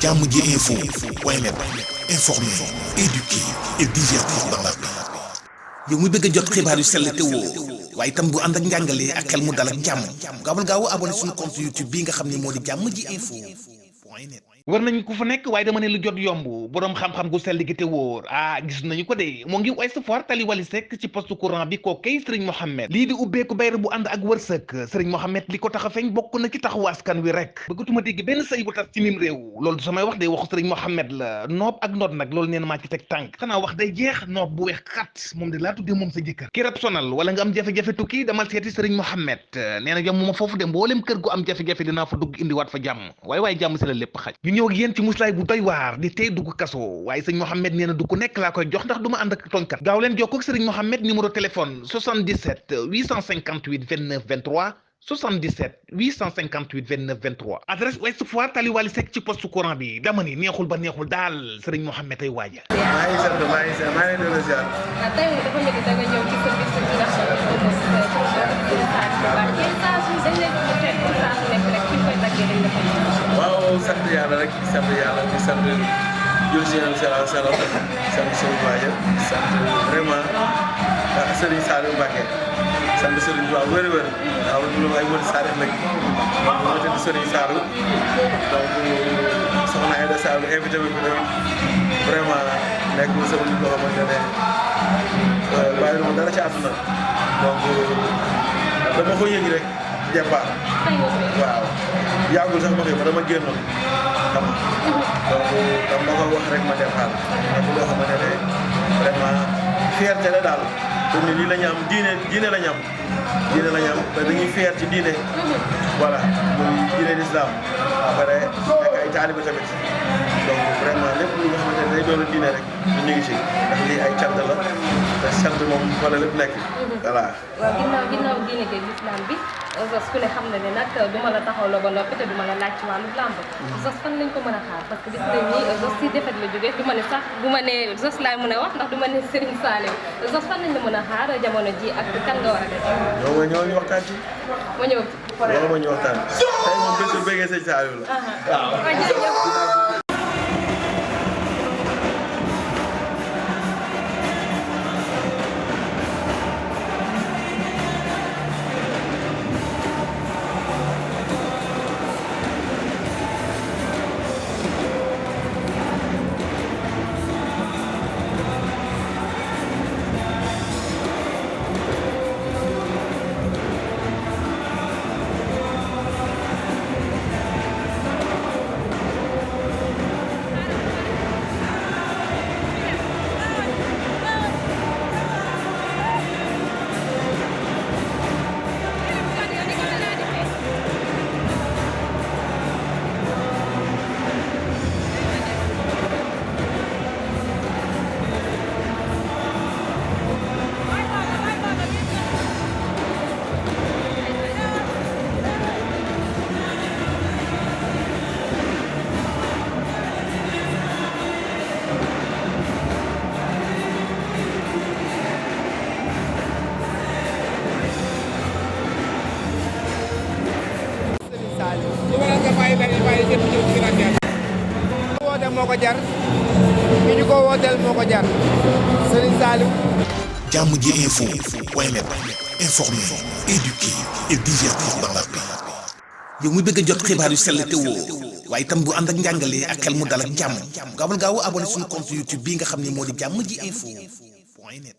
jàmm ji info point net informer, éduquer et divertir dans la paix. yow mi bëgg a jot xibaar yu sell te woo waaye itam bu ànd ak njàngalee ak xel mu dal ak jàmm gaawal gaaw abonné suñu compte YouTube bii nga xam ne moo di jàmm ji info point net. war nañu ko fa nekk waaye dama ne lu jot yomb boroom xam-xam gu sell gi te wóor gis nañu ko de moo ngi Ouest Foire tali wali sekk ci poste courant bi koo kay Serigne Mohamed lii di ubbeeku bayre bu ànd ak wërsëg Serigne Mohamed li ko tax a feeñ bokk na ci taxawu askan wi rek bëggatuma dégg benn sëy bu tas ci mim réew loolu du samay wax de waxu Serigne Mohamed la noob ak noot nag loolu nee na maa ci teg tànk xanaa wax day jeex noob bu weex xat moom de laa tuddee moom sa jëkkër ki rab sonal wala nga am jafe-jafe tukki damal seeti Serigne Mohamed nee na yom ma foofu de mboolem kër gu am jafe-jafe dinaa fa dugg indiwaat fa jàmm waaye jàmm si la lépp xaj ñu ñëw ak yéen ci muslaay bu doy waar di tey dugg kaso waaye sëñ Mohamed nee na du ku nekk laa koy jox ndax du ma ànd ak tooñkat gaaw leen jokkoo ak sëriñ Mohamed numéro téléphone 77 858 29 23 77 858 29 23 adresse Ouest Foire tali wali Seck ci poste courant bi dama ni neexul ba neexul daal sëriñ Mohamed ay waaja. maa ngi sant maa ngi leen di ziar. tey dafa mel ni da nga ñëw ci service bi nga xam ne moom waaw sant yàlla rek sant yàlla di sant jël si yéen salaam sant Serigne Wadia sant vraiment Serigne Saliou Mbacké sant Serigne Touba wér-wér waaw ñu ay wër Saliou lañ donc ma tëdd Serigne Saliou donc soxna Aïda Saliou invité bi vraiment nekk sama nit loo xamante ne bàyyi ma dara ci àdduna donc dama ko yëg rek départ waaw yàggul sax ma xëy ma dama génnoon xam nga donc dama ko wax rek ma départ nekk loo xamante ne vraiment fierté la daal te ni lii la ñu am diine la ñu am te dañuy fier ci diine voilà muy diine l'islam après nekk ay taalibe tamit donc vraiment lépp lu nga xamante ne day doon diine rek ñu ngi ci ndax lii ay cant la te sant moom wala lépp nekk voilà. waaw ginnaaw diine gi l'islam bi Zoss ku ne xam na ne nag du ma la taxawloo ba noppi te du ma la laaj ci wàllu làmb Zoss fan lañ ko mën a xaar parce que gis nañ ni Zoss si défaite la jógee du ma ne sax du ma ne Zoss laay mën a wax ndax du ma ne Serigne Saliou Zoss fan lañ la mën a xaar jamono ji ak kan nga war a def. ñoo ñu waxtaan ci. ma ñëw loolu ma ñu waxtaan tey moom bésu bëggee sëñ Saliou la. waaw. woote moo ko jar ki ñu ko wooteel moo ko jar Serigne Saliou. jàmm ji info point net informer, éduquer et divertir dans la paix. yow mi bëgg a jot xibaar yu sell te woo waaye itam bu ànd ak njàngalee ak xel mu dal ak jàmm gaawal gaaw abonné suñu compte YouTube bii nga xam ne moo di jàmm ji info point net.